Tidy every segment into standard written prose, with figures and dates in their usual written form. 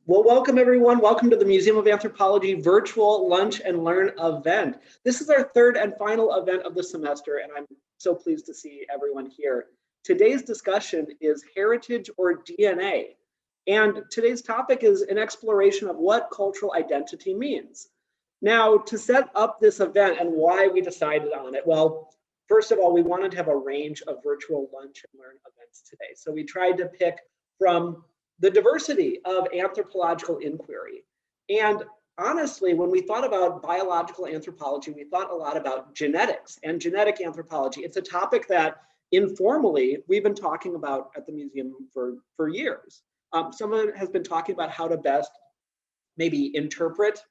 Well, welcome everyone. Welcome to the Museum of Anthropology virtual Lunch and Learn event. This is our third and final event of the semester, and I'm so pleased to see everyone here. Today's discussion is heritage or DNA. And today's topic is an exploration of what cultural identity means. Now, to set up this event and why we decided on it, well, first of all, we wanted to have a range of virtual lunch and learn events today. So we tried to pick from the diversity of anthropological inquiry. And honestly, when we thought about biological anthropology, we thought a lot about genetics and genetic anthropology. It's a topic that informally we've been talking about at the museum for years. Someone has been talking about how to best maybe interpret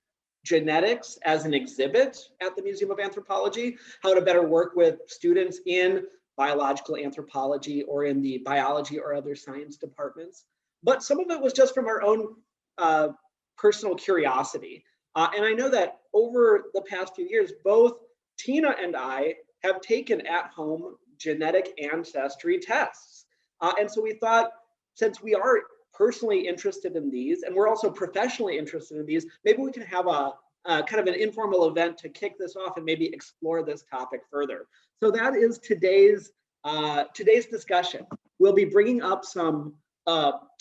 genetics as an exhibit at the Museum of Anthropology, how to better work with students in biological anthropology or in the biology or other science departments. But some of it was just from our own personal curiosity. And I know that over the past few years, both Tina and I have taken at-home genetic ancestry tests. And so we thought, since we are personally interested in these, and we're also professionally interested in these, maybe we can have a kind of an informal event to kick this off and maybe explore this topic further. So that is today's discussion. We'll be bringing up some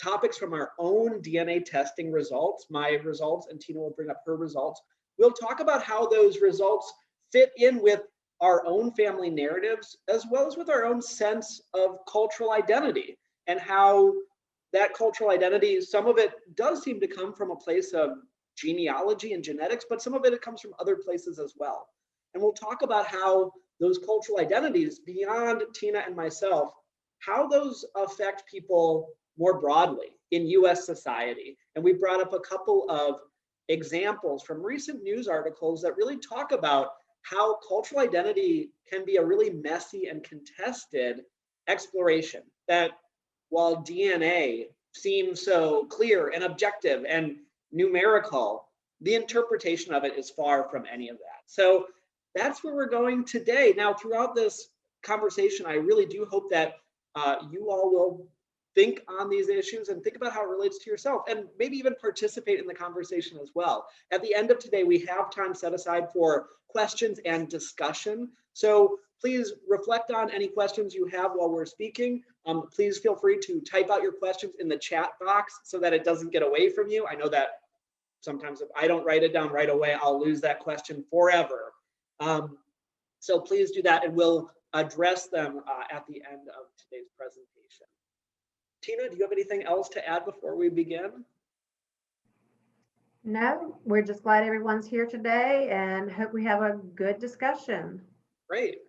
topics from our own DNA testing results, my results, and Tina will bring up her results. We'll talk about how those results fit in with our own family narratives, as well as with our own sense of cultural identity, and how that cultural identity, some of it does seem to come from a place of genealogy and genetics, but some of it comes from other places as well. And we'll talk about how those cultural identities, beyond Tina and myself, how those affect people more broadly in US society. And we brought up a couple of examples from recent news articles that really talk about how cultural identity can be a really messy and contested exploration, that while DNA seems so clear and objective and numerical, the interpretation of it is far from any of that. So that's where we're going today. Now, throughout this conversation, I really do hope that you all will think on these issues and think about how it relates to yourself, and maybe even participate in the conversation as well. At the end of today, we have time set aside for questions and discussion. So please reflect on any questions you have while we're speaking. Please feel free to type out your questions in the chat box so that it doesn't get away from you. I know that sometimes if I don't write it down right away, I'll lose that question forever. So please do that, and we'll address them at the end of today's presentation. Tina, do you have anything else to add before we begin? No, we're just glad everyone's here today and hope we have a good discussion. Great.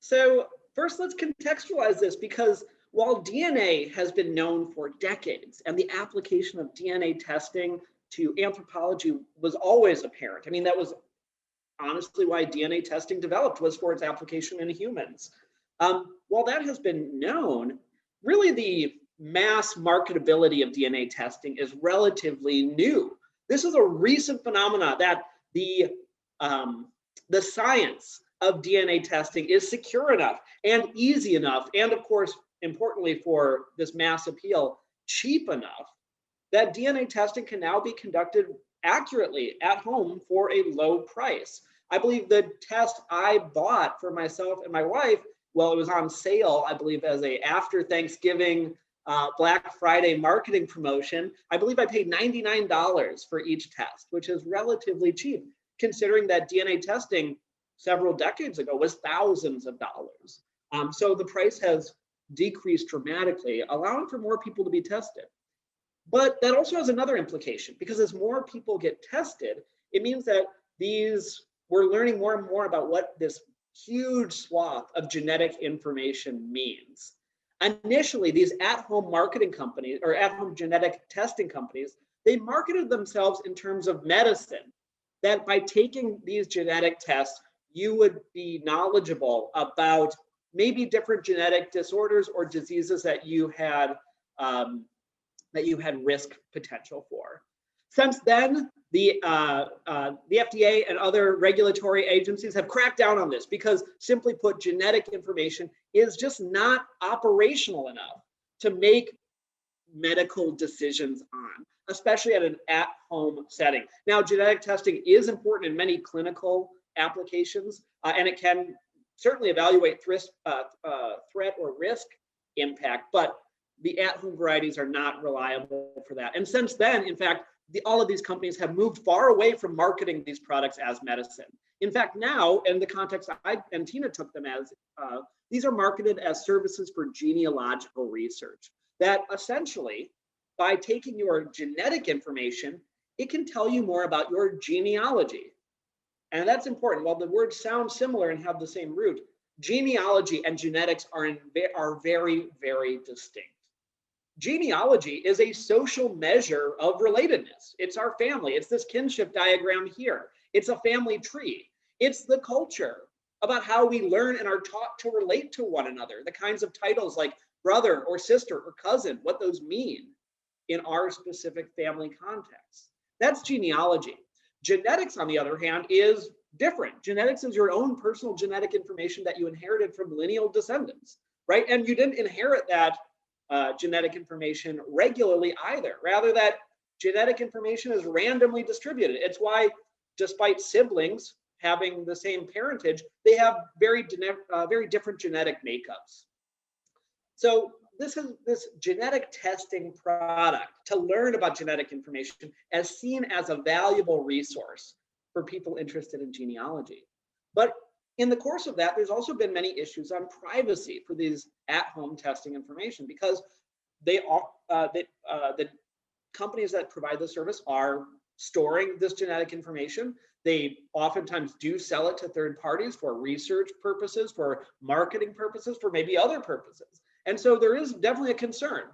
So first, let's contextualize this, because while DNA has been known for decades and the application of DNA testing to anthropology was always apparent. I mean, that was honestly why DNA testing developed, was for its application in humans. While that has been known, really the mass marketability of DNA testing is relatively new. This is a recent phenomena that the science of DNA testing is secure enough and easy enough, and of course, importantly for this mass appeal, cheap enough, that DNA testing can now be conducted accurately at home for a low price. I believe the test I bought for myself and my wife, well, it was on sale, I believe, as a after Thanksgiving Black Friday marketing promotion. I believe I paid $99 for each test, which is relatively cheap, considering that DNA testing several decades ago was thousands of dollars. So the price has decreased dramatically, allowing for more people to be tested. But that also has another implication, because as more people get tested, it means that we're learning more and more about what this huge swath of genetic information means. Initially, these at-home marketing companies, or at-home genetic testing companies, they marketed themselves in terms of medicine, that by taking these genetic tests, you would be knowledgeable about maybe different genetic disorders or diseases that you had risk potential for. Since then, the FDA and other regulatory agencies have cracked down on this, because simply put, genetic information is just not operational enough to make medical decisions on. especially at an at-home setting. Now, genetic testing is important in many clinical applications, and it can certainly evaluate threat or risk impact, but the at-home varieties are not reliable for that. And since then, in fact, all of these companies have moved far away from marketing these products as medicine. In fact, now, in the context I and Tina took them as, these are marketed as services for genealogical research. That essentially, by taking your genetic information, it can tell you more about your genealogy. And that's important. While the words sound similar and have the same root, genealogy and genetics are very, very distinct. Genealogy is a social measure of relatedness. It's our family. It's this kinship diagram here. It's a family tree. It's the culture about how we learn and are taught to relate to one another. The kinds of titles like brother or sister or cousin, what those mean in our specific family context. That's genealogy. Genetics, on the other hand, is different. Genetics is your own personal genetic information that you inherited from lineal descendants, right? And you didn't inherit that genetic information regularly either. Rather, that genetic information is randomly distributed. It's why, despite siblings having the same parentage, they have very different genetic makeups. So this is this genetic testing product to learn about genetic information as seen as a valuable resource for people interested in genealogy. But in the course of that, there's also been many issues on privacy for these at-home testing information, because the companies that provide the service are storing this genetic information. They oftentimes do sell it to third parties for research purposes, for marketing purposes, for maybe other purposes. And so there is definitely a concern.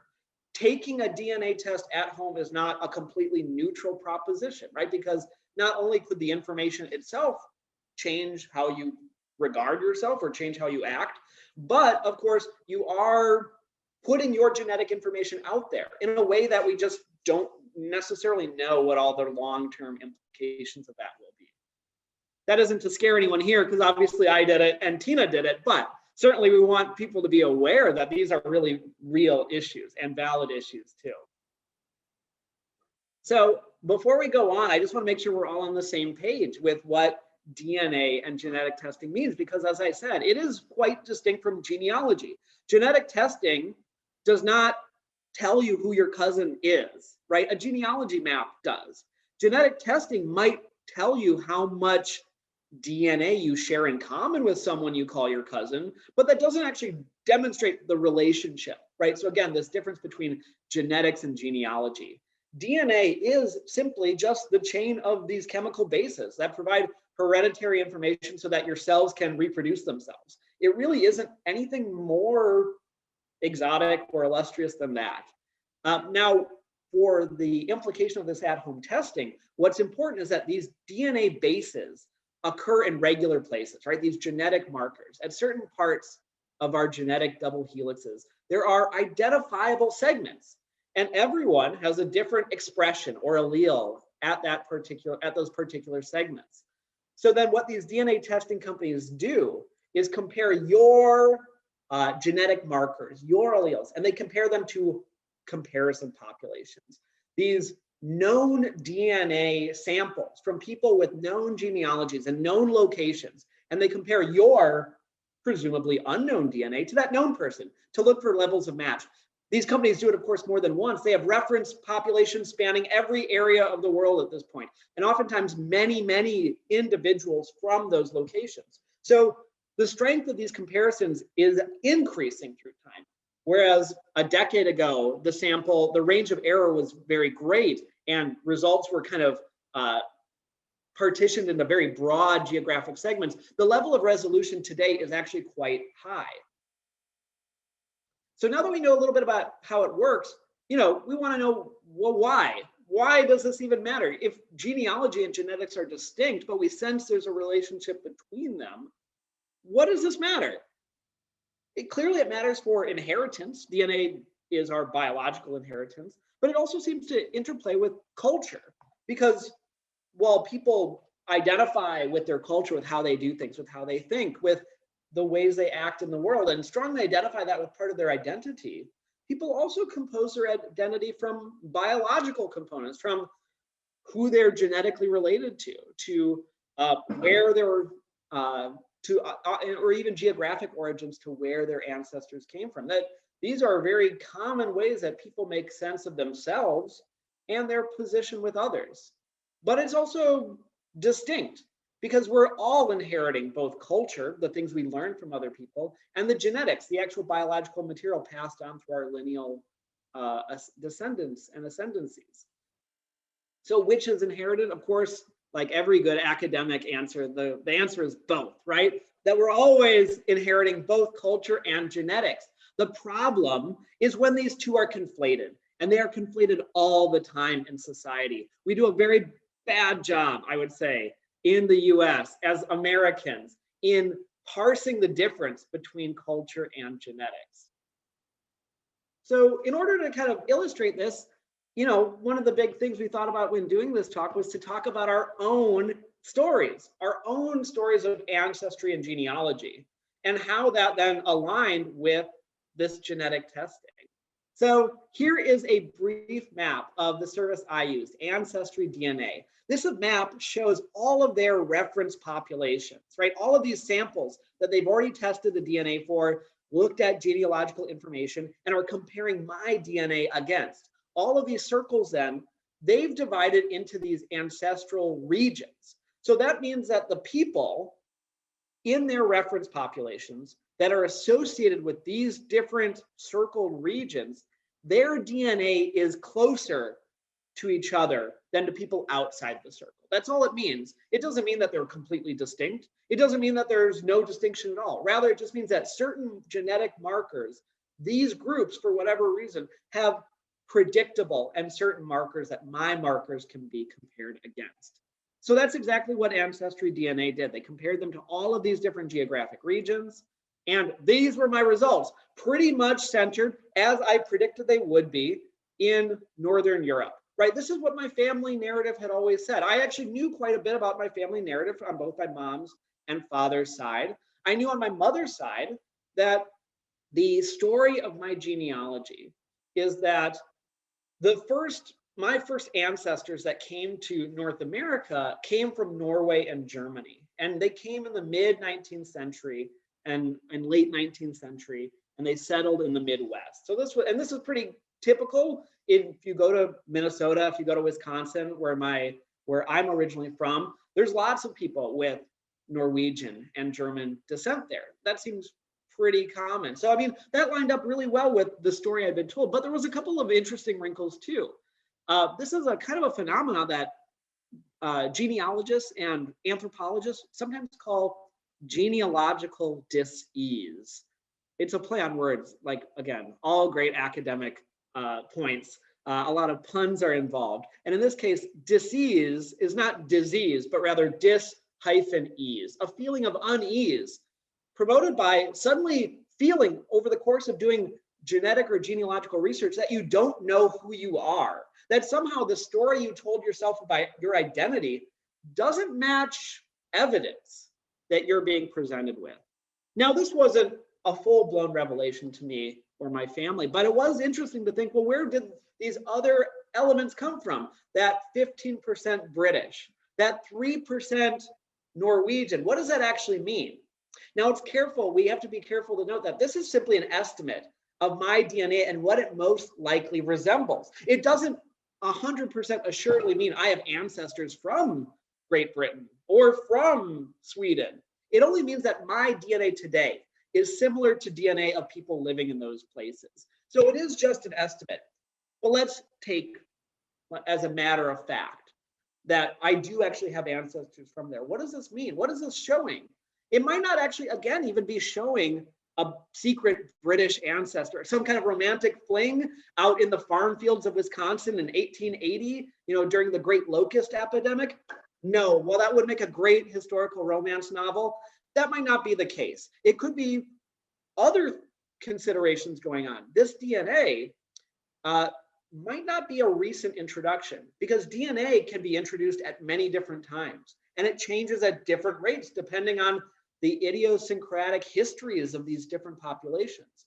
Taking a DNA test at home is not a completely neutral proposition, right? Because not only could the information itself change how you regard yourself or change how you act, but of course you are putting your genetic information out there in a way that we just don't necessarily know what all the long-term implications of that will be. That isn't to scare anyone here, because obviously I did it and Tina did it, but certainly we want people to be aware that these are really real issues and valid issues too. So before we go on, I just want to make sure we're all on the same page with what DNA and genetic testing means, because as I said, it is quite distinct from genealogy. Genetic testing does not tell you who your cousin is, right? A genealogy map does. Genetic testing might tell you how much DNA you share in common with someone you call your cousin, but that doesn't actually demonstrate the relationship, right? So again, this difference between genetics and genealogy. DNA is simply just the chain of these chemical bases that provide hereditary information so that your cells can reproduce themselves. It really isn't anything more exotic or illustrious than that. Now, for the implication of this at-home testing, what's important is that these DNA bases occur in regular places, right? These genetic markers at certain parts of our genetic double helixes. There are identifiable segments, and everyone has a different expression or allele at those particular segments. So then what these DNA testing companies do is compare your genetic markers, your alleles, and they compare them to comparison populations. These known DNA samples from people with known genealogies and known locations, and they compare your presumably unknown DNA to that known person to look for levels of match. These companies do it, of course, more than once. They have reference populations spanning every area of the world at this point, and oftentimes many, many individuals from those locations. So the strength of these comparisons is increasing through time. Whereas a decade ago, the range of error was very great, and results were kind of partitioned into very broad geographic segments. The level of resolution today is actually quite high. So now that we know a little bit about how it works, we want to know, well, why? Why does this even matter? If genealogy and genetics are distinct, but we sense there's a relationship between them, what does this matter? Clearly it matters for inheritance. DNA is our biological inheritance, but it also seems to interplay with culture, because while people identify with their culture, with how they do things, with how they think, with the ways they act in the world, and strongly identify that with part of their identity, people also compose their identity from biological components, from who they're genetically related to where they're, or even geographic origins to where their ancestors came from. That these are very common ways that people make sense of themselves and their position with others. But it's also distinct because we're all inheriting both culture, the things we learn from other people, and the genetics, the actual biological material passed on through our lineal descendants and ascendancies. So which is inherited? Of course, like every good academic answer, the answer is both, right? That we're always inheriting both culture and genetics. The problem is when these two are conflated, and they are conflated all the time in society. We do a very bad job, I would say, in the US as Americans in parsing the difference between culture and genetics. So in order to kind of illustrate this, you know, one of the big things we thought about when doing this talk was to talk about our own stories of ancestry and genealogy, and how that then aligned with this genetic testing. So here is a brief map of the service I used, Ancestrydna. This map shows all of their reference populations, right? All of these samples that they've already tested the DNA for, looked at genealogical information, and are comparing my DNA against. All of these circles then, they've divided into these ancestral regions. So that means that the people in their reference populations that are associated with these different circled regions, their DNA is closer to each other than to people outside the circle. That's all it means. It doesn't mean that they're completely distinct. It doesn't mean that there's no distinction at all. Rather, it just means that certain genetic markers, these groups, for whatever reason, have predictable and certain markers that my markers can be compared against. So that's exactly what Ancestrydna did. They compared them to all of these different geographic regions, and these were my results, pretty much centered, as I predicted they would be, in Northern Europe, right? This is what my family narrative had always said. I actually knew quite a bit about my family narrative on both my mom's and father's side. I knew on my mother's side that the story of my genealogy is that my first ancestors that came to North America came from Norway and Germany. And they came in the mid 19th century and late 19th century, and they settled in the Midwest. So this is pretty typical. If you go to Minnesota, if you go to Wisconsin, where I'm originally from, there's lots of people with Norwegian and German descent there. That seems pretty common. So I mean, that lined up really well with the story I'd been told, but there was a couple of interesting wrinkles too. This is a kind of a phenomenon that genealogists and anthropologists sometimes call genealogical dis-ease. It's a play on words, like, again, all great academic points. A lot of puns are involved. And in this case, dis-ease is not disease, but rather dis-ease, a feeling of unease promoted by suddenly feeling over the course of doing genetic or genealogical research that you don't know who you are, that somehow the story you told yourself about your identity doesn't match evidence that you're being presented with. Now, this wasn't a full-blown revelation to me or my family, but it was interesting to think, well, where did these other elements come from? That 15% British, that 3% Norwegian, what does that actually mean? Now, we have to be careful to note that this is simply an estimate of my DNA and what it most likely resembles. It doesn't 100% assuredly mean I have ancestors from Great Britain or from Sweden. It only means that my DNA today is similar to DNA of people living in those places. So it is just an estimate. Well, let's take as a matter of fact that I do actually have ancestors from there. What does this mean? What is this showing? It might not actually, again, even be showing a secret British ancestor, some kind of romantic fling out in the farm fields of Wisconsin in 1880, during the Great Locust epidemic. No, well, that would make a great historical romance novel. That might not be the case. It could be other considerations going on. This DNA might not be a recent introduction, because DNA can be introduced at many different times, and it changes at different rates depending on the idiosyncratic histories of these different populations.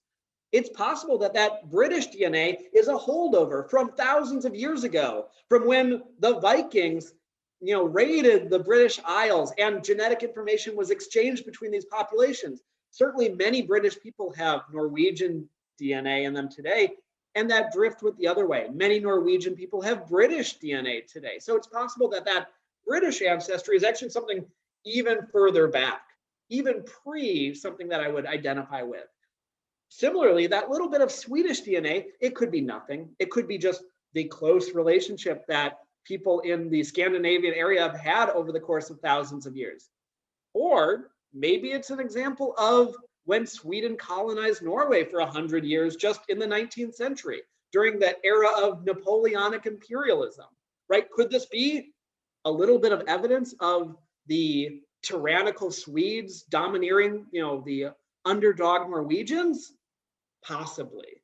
It's possible that that British DNA is a holdover from thousands of years ago, from when the Vikings, raided the British Isles and genetic information was exchanged between these populations. Certainly many British people have Norwegian DNA in them today, and that drift went the other way. Many Norwegian people have British DNA today. So it's possible that that British ancestry is actually something even further back, even pre something that I would identify with. Similarly, that little bit of Swedish DNA, it could be nothing. It could be just the close relationship that people in the Scandinavian area have had over the course of thousands of years. Or maybe it's an example of when Sweden colonized Norway for 100 years just in the 19th century, during the era of Napoleonic imperialism, right? Could this be a little bit of evidence of the tyrannical Swedes domineering, the underdog Norwegians? Possibly.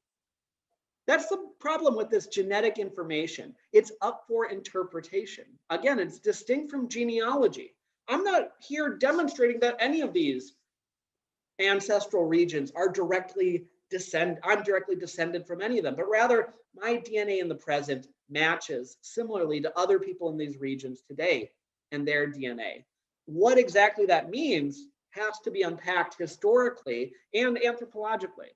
That's the problem with this genetic information. It's up for interpretation. Again, it's distinct from genealogy. I'm not here demonstrating that any of these ancestral regions are I'm directly descended from any of them, but rather my DNA in the present matches similarly to other people in these regions today and their DNA. What exactly that means has to be unpacked historically and anthropologically.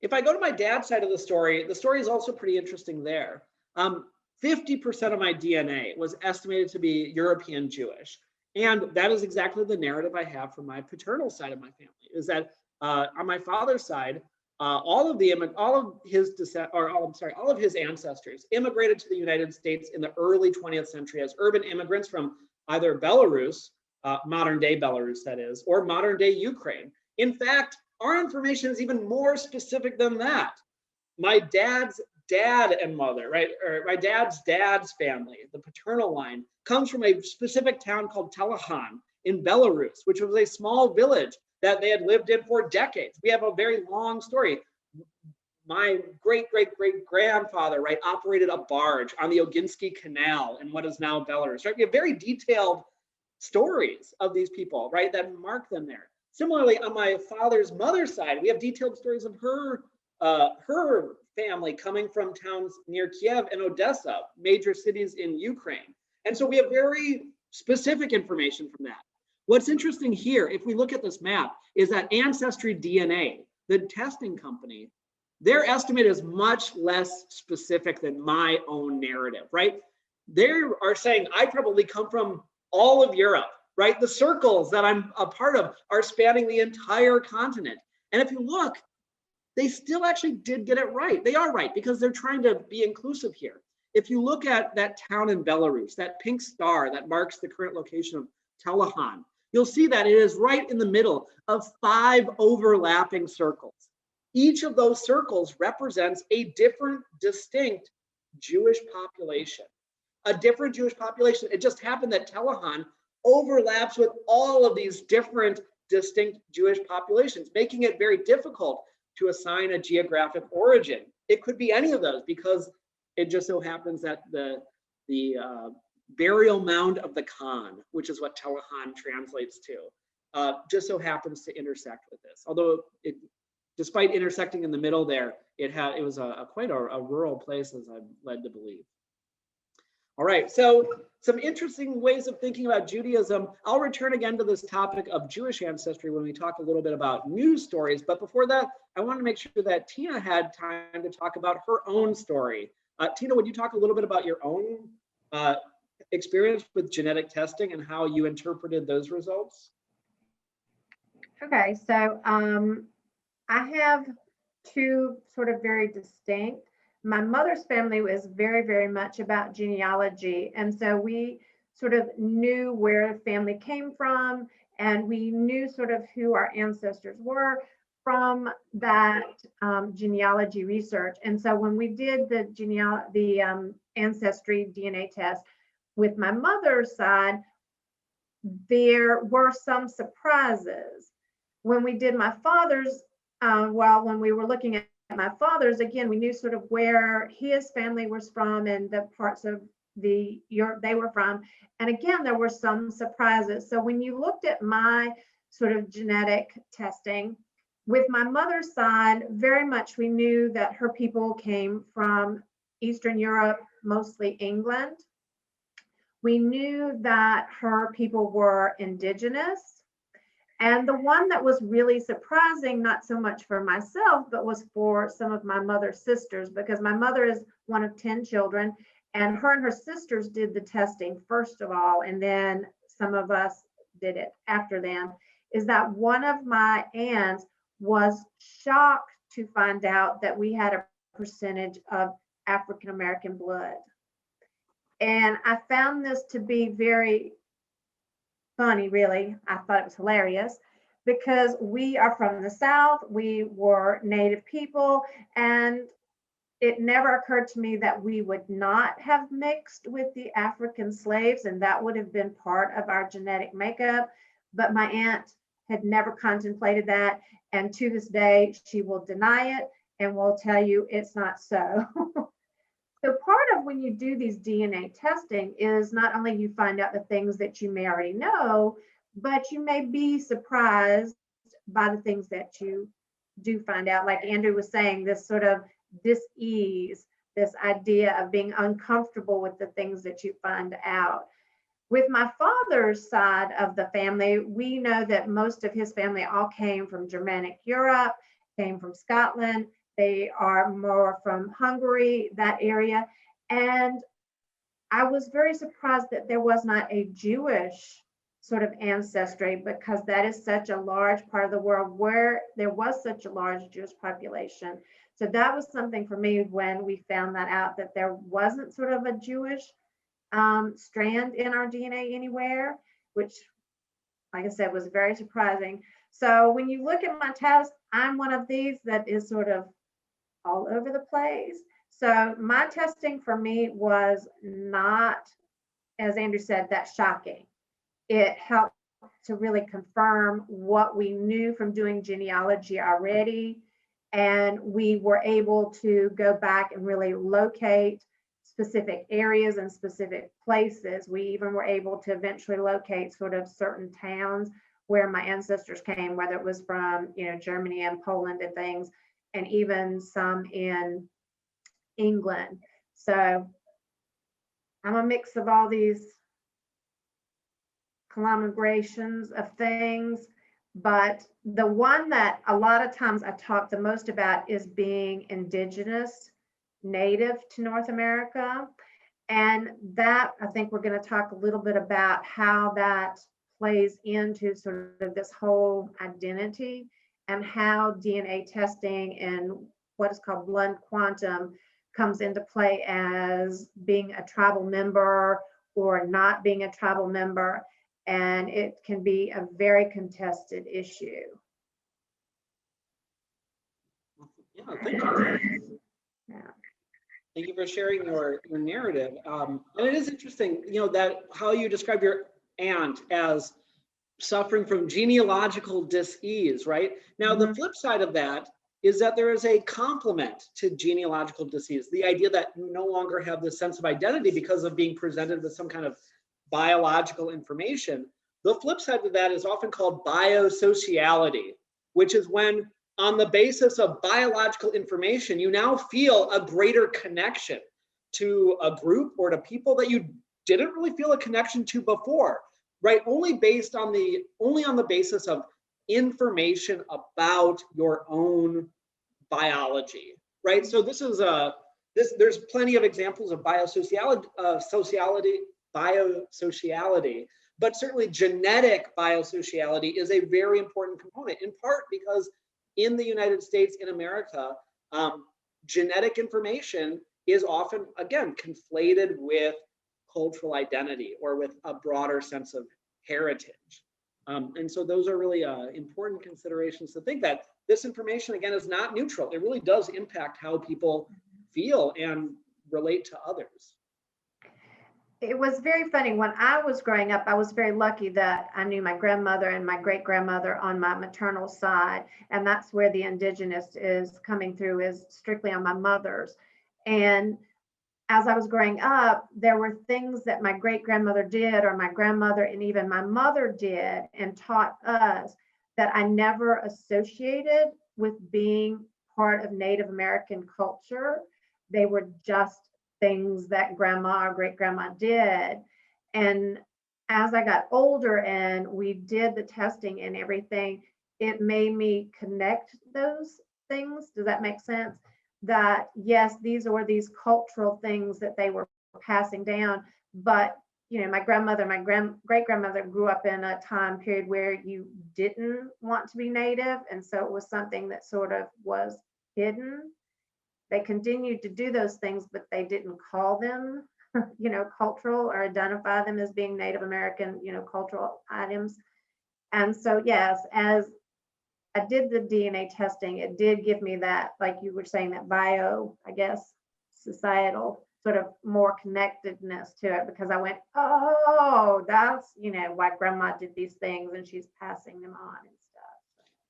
If I go to my dad's side of the story is also pretty interesting there. 50% of my DNA was estimated to be European Jewish. And that is exactly the narrative I have from my paternal side of my family, is that on my father's side, all of his ancestors immigrated to the United States in the early 20th century as urban immigrants from either Belarus, modern day Belarus that is, or modern day Ukraine. In fact, our information is even more specific than that. My dad's dad and mother, right, or my dad's family, the paternal line, comes from a specific town called Telehan in Belarus, which was a small village that they had lived in for decades. We have a very long story. My great-great-great-grandfather, right, operated a barge on the Oginsky Canal in what is now Belarus, right? We have very detailed stories of these people, right, that mark them there. Similarly, on my father's mother's side, we have detailed stories of her family coming from towns near Kiev and Odessa, major cities in Ukraine. And so we have very specific information from that. What's interesting here, if we look at this map, is that Ancestrydna, the testing company, their estimate is much less specific than my own narrative, right? They are saying I probably come from all of Europe, right? The circles that I'm a part of are spanning the entire continent. And if you look, they still actually did get it right. They are right because they're trying to be inclusive here. If you look at that town in Belarus, that pink star that marks the current location of Telehan, you'll see that it is right in the middle of 5 overlapping circles. Each of those circles represents a different, distinct Jewish population. A different Jewish population. It just happened that Telehan overlaps with all of these different, distinct Jewish populations, making it very difficult to assign a geographic origin. It could be any of those because it just so happens that the burial mound of the Khan, which is what Telehan translates to, just so happens to intersect with this. Although despite intersecting in the middle there, it was quite a rural place, as I'm led to believe. All right, so some interesting ways of thinking about Judaism. I'll return again to this topic of Jewish ancestry when we talk a little bit about news stories. But before that, I want to make sure that Tina had time to talk about her own story. Tina, would you talk a little bit about your own experience with genetic testing and how you interpreted those results? Okay, so I have two sort of very distinct. My mother's family was very, very much about genealogy. And so we sort of knew where the family came from, and we knew sort of who our ancestors were from that genealogy research. And so when we did the ancestry DNA test with my mother's side, there were some surprises. When we did my father's, when we were looking at my father's, again, we knew sort of where his family was from and the parts of Europe they were from. And again, there were some surprises. So when you looked at my sort of genetic testing, With my mother's side, very much we knew that her people came from Eastern Europe, mostly England. We knew that her people were indigenous. And the one that was really surprising, not so much for myself, but was for some of my mother's sisters, because my mother is one of 10 children, and her sisters did the testing first of all, and then some of us did it after them, is that one of my aunts was shocked to find out that we had a percentage of African American blood. And I found this to be very funny, really. I thought it was hilarious because we are from the South, we were Native people, and it never occurred to me that we would not have mixed with the African slaves, and that would have been part of our genetic makeup. But my aunt had never contemplated that, and to this day, she will deny it and will tell you it's not so. So part of when you do these DNA testing is not only you find out the things that you may already know, but you may be surprised by the things that you do find out. Like Andrew was saying, this sort of dis-ease, this idea of being uncomfortable with the things that you find out. With my father's side of the family, we know that most of his family all came from Germanic Europe, came from Scotland. They are more from Hungary, that area. And I was very surprised that there was not a Jewish sort of ancestry, because that is such a large part of the world where there was such a large Jewish population. So that was something for me when we found that out, that there wasn't sort of a Jewish strand in our DNA anywhere, which, like I said, was very surprising. So when you look at my test, I'm one of these that is sort of all over the place. So my testing for me was not, as Andrew said, that shocking. It helped to really confirm what we knew from doing genealogy already. And we were able to go back and really locate specific areas and specific places. We even were able to eventually locate sort of certain towns where my ancestors came, whether it was from, Germany and Poland and things, and even some in England. So I'm a mix of all these conglomerations of things, but the one that a lot of times I talk the most about is being indigenous, native to North America. And that, I think we're going to talk a little bit about how that plays into sort of this whole identity, and how DNA testing and what is called blood quantum comes into play as being a tribal member or not being a tribal member. And it can be a very contested issue. Yeah, thank you. Yeah. Thank you for sharing your narrative. And it is interesting, that how you describe your aunt as suffering from genealogical dis-ease, right? Now, the flip side of that is that there is a complement to genealogical dis-ease, the idea that you no longer have this sense of identity because of being presented with some kind of biological information. The flip side of that is often called biosociality, which is when, on the basis of biological information, you now feel a greater connection to a group or to people that you didn't really feel a connection to before, right? Only on the basis of information about your own biology, right? So this is there's plenty of examples of biosociality, but certainly genetic biosociality is a very important component, in part because in the United States, in America, genetic information is often, again, conflated with cultural identity or with a broader sense of heritage. And so those are really important considerations to think that this information, again, is not neutral. It really does impact how people feel and relate to others. It was very funny. When I was growing up, I was very lucky that I knew my grandmother and my great-grandmother on my maternal side. And that's where the Indigenous is coming through, is strictly on my mother's. And as I was growing up, there were things that my great-grandmother did, or my grandmother and even my mother did and taught us, that I never associated with being part of Native American culture. They were just things that grandma or great grandma did. And as I got older and we did the testing and everything, it made me connect those things. Does that make sense? That yes, these were these cultural things that they were passing down, but you know, my grandmother, my great grandmother grew up in a time period where you didn't want to be Native, and so it was something that sort of was hidden. They continued to do those things, but they didn't call them, you know, cultural or identify them as being Native American, you know, cultural items. And so, yes, as I did the DNA testing, it did give me that, like you were saying, that I guess, societal sort of more connectedness to it, because I went, oh, that's, you know, why grandma did these things and she's passing them on and stuff.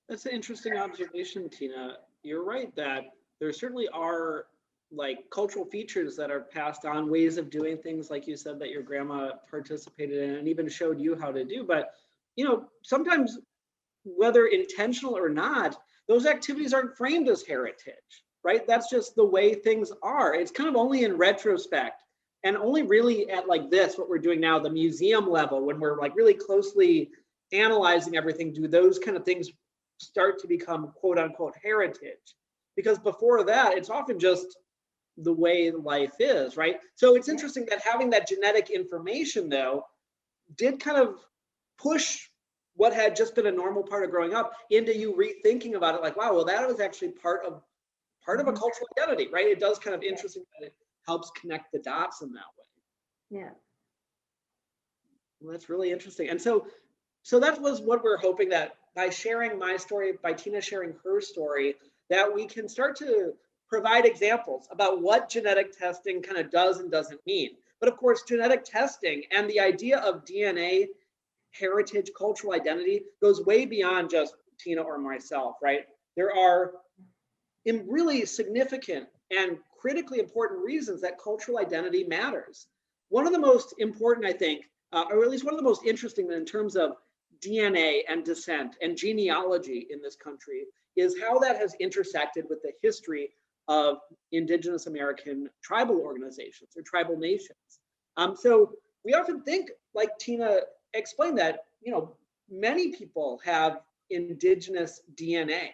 That's an interesting observation, Tina. You're right that there certainly are like cultural features that are passed on, ways of doing things, like you said, that your grandma participated in and even showed you how to do. But, you know, sometimes, whether intentional or not, those activities aren't framed as heritage, right? That's just the way things are. It's kind of only in retrospect, and only really at like this, what we're doing now, the museum level, when we're like really closely analyzing everything, do those kind of things start to become quote unquote heritage. Because before that, it's often just the way life is, right? So it's interesting that having that genetic information, though, did kind of push what had just been a normal part of growing up into you rethinking about it, like, wow, well, that was actually part of a cultural identity, right? It does kind of interesting that it helps connect the dots in that way. Yeah. Well, that's really interesting. And so that was what we're hoping, that by sharing my story, by Tina sharing her story, that we can start to provide examples about what genetic testing kind of does and doesn't mean. But of course, genetic testing and the idea of DNA, heritage, cultural identity, goes way beyond just Tina or myself, right? There are really significant and critically important reasons that cultural identity matters. One of the most important, I think, or at least one of the most interesting in terms of DNA and descent and genealogy in this country, is how that has intersected with the history of Indigenous American tribal organizations or tribal nations. So we often think, like Tina explained, that, you know, many people have Indigenous DNA,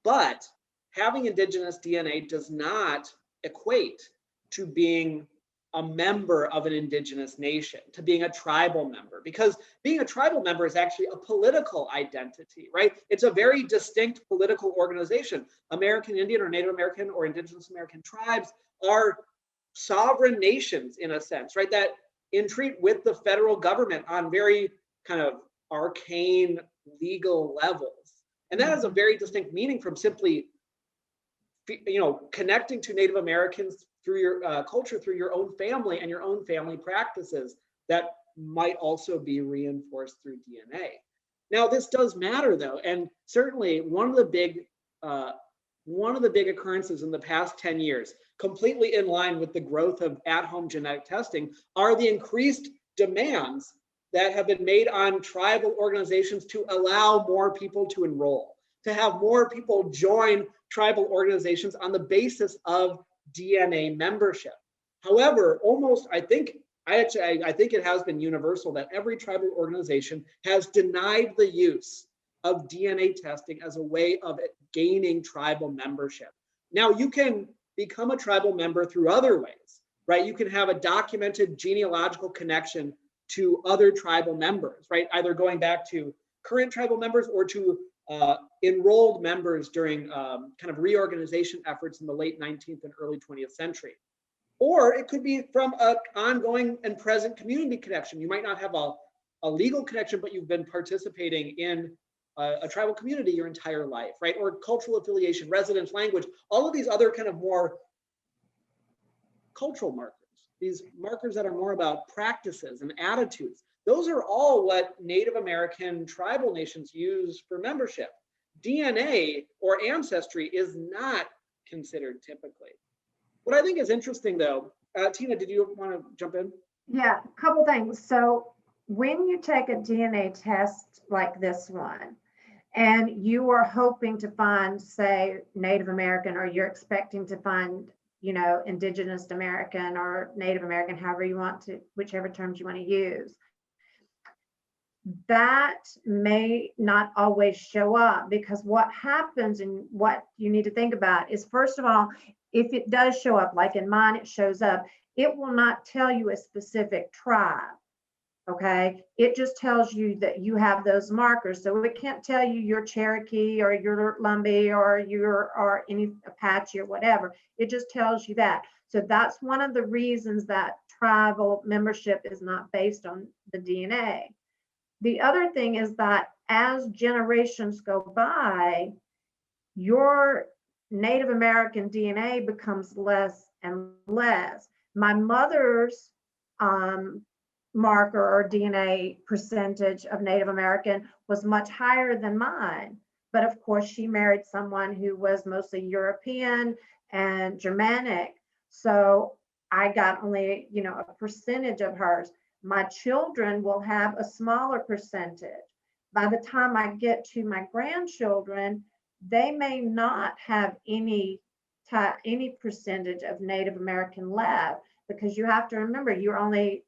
but having Indigenous DNA does not equate to being a member of an Indigenous nation, to being a tribal member, because being a tribal member is actually a political identity, right? It's a very distinct political organization. American Indian or Native American or Indigenous American tribes are sovereign nations in a sense, right? That entreat with the federal government on very kind of arcane legal levels. And that has a very distinct meaning from simply, you know, connecting to Native Americans through your culture, through your own family and your own family practices that might also be reinforced through DNA. Now, this does matter, though, and certainly one of the big occurrences in the past 10 years, completely in line with the growth of at-home genetic testing, are the increased demands that have been made on tribal organizations to allow more people to enroll, to have more people join tribal organizations on the basis of DNA membership. However, I think it has been universal that every tribal organization has denied the use of DNA testing as a way of gaining tribal membership. Now, you can become a tribal member through other ways, right? You can have a documented genealogical connection to other tribal members, right? Either going back to current tribal members or to enrolled members during kind of reorganization efforts in the late 19th and early 20th century. Or it could be from an ongoing and present community connection. You might not have a legal connection, but you've been participating in a tribal community your entire life, right? Or cultural affiliation, residence language, all of these other kind of more cultural markers, these markers that are more about practices and attitudes. Those are all what Native American tribal nations use for membership. DNA or ancestry is not considered typically. What I think is interesting, though, Tina, did you want to jump in? Yeah, a couple things. So when you take a DNA test like this one, and you are hoping to find, say, Native American, or you're expecting to find, Indigenous American or Native American, however you want to, whichever terms you want to use, that may not always show up, because what happens, and what you need to think about is, first of all, if it does show up, like in mine, it shows up, it will not tell you a specific tribe. Okay, it just tells you that you have those markers. So it can't tell you you're Cherokee or you're Lumbee or any Apache or whatever. It just tells you that. So that's one of the reasons that tribal membership is not based on the DNA. The other thing is that as generations go by, your Native American DNA becomes less and less. My mother's marker or DNA percentage of Native American was much higher than mine. But of course, she married someone who was mostly European and Germanic. So I got only, a percentage of hers. My children will have a smaller percentage. By the time I get to my grandchildren, they may not have any percentage of Native American left, because you have to remember, you're only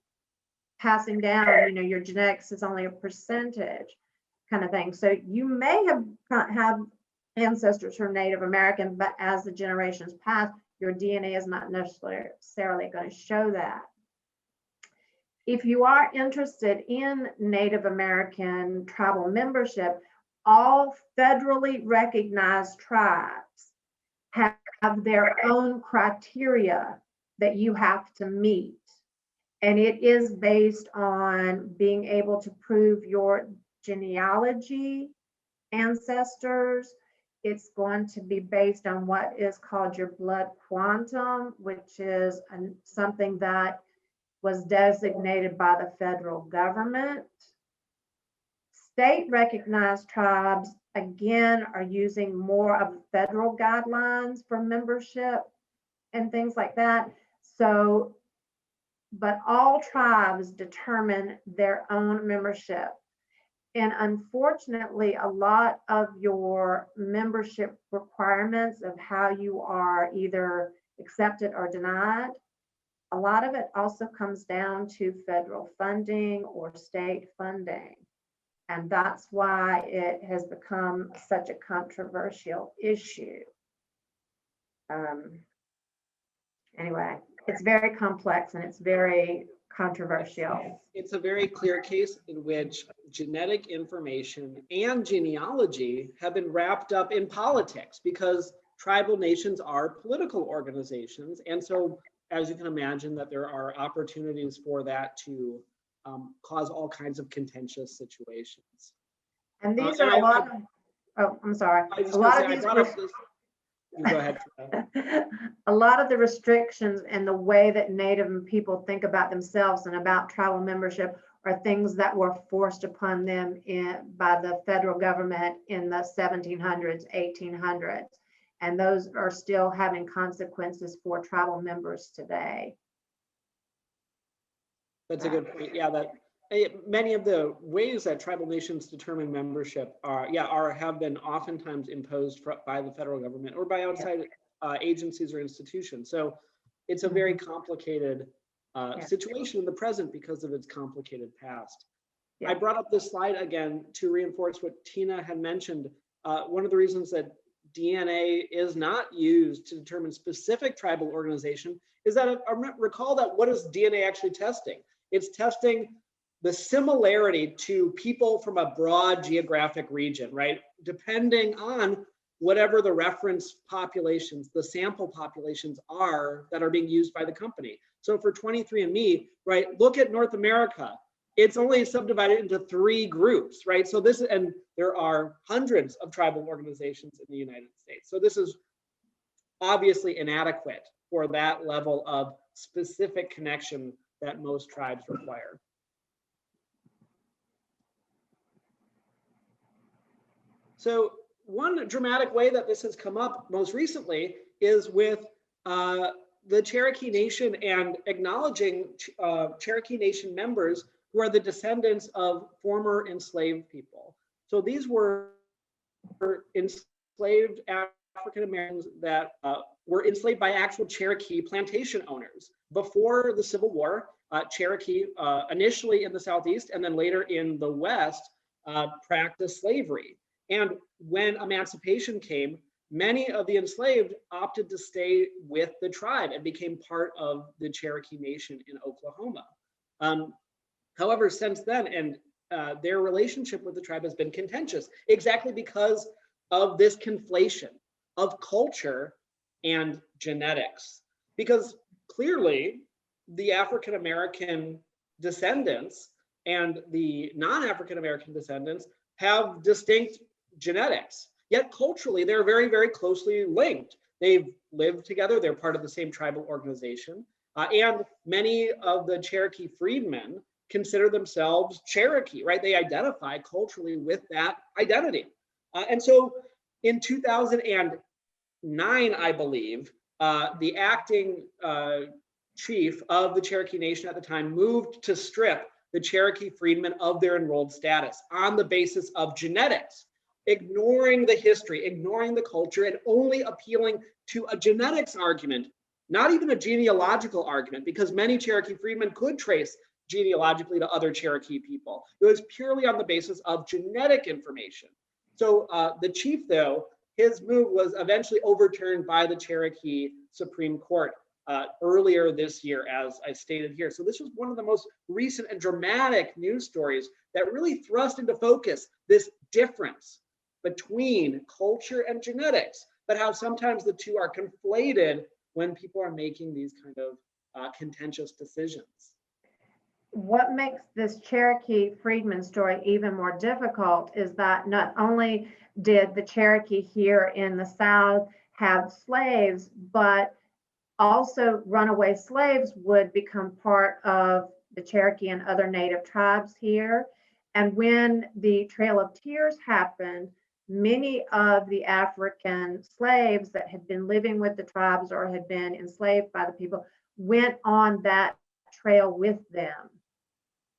passing down, your genetics is only a percentage kind of thing. So you may have ancestors who are Native American, but as the generations pass, your DNA is not necessarily going to show that. If you are interested in Native American tribal membership, all federally recognized tribes have their own criteria that you have to meet. And it is based on being able to prove your genealogy, ancestors. It's going to be based on what is called your blood quantum, which is something that was designated by the federal government. State recognized tribes, again, are using more of federal guidelines for membership and things like that. So, but all tribes determine their own membership. And unfortunately, a lot of your membership requirements of how you are either accepted or denied, a lot of it also comes down to federal funding or state funding. And that's why it has become such a controversial issue. Anyway, it's very complex and it's very controversial. It's a very clear case in which genetic information and genealogy have been wrapped up in politics, because tribal nations are political organizations. And so, as you can imagine, that there are opportunities for that to cause all kinds of contentious situations. And these are a lot of, oh, I'm sorry. A lot of these, you go ahead. a lot of the restrictions and the way that Native people think about themselves and about tribal membership are things that were forced upon them by the federal government in the 1700s, 1800s. And those are still having consequences for tribal members today. That's a good point. Yeah, that many of the ways that tribal nations determine membership have been oftentimes imposed by the federal government or by outside agencies or institutions. So it's a very complicated situation in the present because of its complicated past. I brought up this slide again to reinforce what Tina had mentioned. One of the reasons that DNA is not used to determine specific tribal organization is that recall that what is DNA actually testing? It's testing the similarity to people from a broad geographic region, right? Depending on whatever the reference populations, the sample populations are that are being used by the company. So for 23andMe, right, look at North America. It's only subdivided into 3 groups, right? So this, and there are hundreds of tribal organizations in the United States. So this is obviously inadequate for that level of specific connection that most tribes require. So one dramatic way that this has come up most recently is with the Cherokee Nation and acknowledging Cherokee Nation members who are the descendants of former enslaved people. So these were were enslaved African Americans that were enslaved by actual Cherokee plantation owners. Before the Civil War, Cherokee, initially in the Southeast and then later in the West, practiced slavery. And when emancipation came, many of the enslaved opted to stay with the tribe and became part of the Cherokee Nation in Oklahoma. However, since then, and their relationship with the tribe has been contentious, exactly because of this conflation of culture and genetics. Because clearly, the African American descendants and the non-African American descendants have distinct genetics. Yet culturally, they're very, very closely linked. They've lived together, they're part of the same tribal organization, and many of the Cherokee freedmen consider themselves Cherokee, right? They identify culturally with that identity. And so in 2009, I believe, the acting chief of the Cherokee Nation at the time moved to strip the Cherokee freedmen of their enrolled status on the basis of genetics, ignoring the history, ignoring the culture, and only appealing to a genetics argument, not even a genealogical argument, because many Cherokee freedmen could trace genealogically to other Cherokee people. It was purely on the basis of genetic information. So the chief, though, his move was eventually overturned by the Cherokee Supreme Court earlier this year, as I stated here. So this was one of the most recent and dramatic news stories that really thrust into focus this difference between culture and genetics, but how sometimes the two are conflated when people are making these kind of contentious decisions. What makes this Cherokee freedman story even more difficult is that not only did the Cherokee here in the South have slaves, but also runaway slaves would become part of the Cherokee and other native tribes here. And when the Trail of Tears happened, many of the African slaves that had been living with the tribes or had been enslaved by the people went on that trail with them.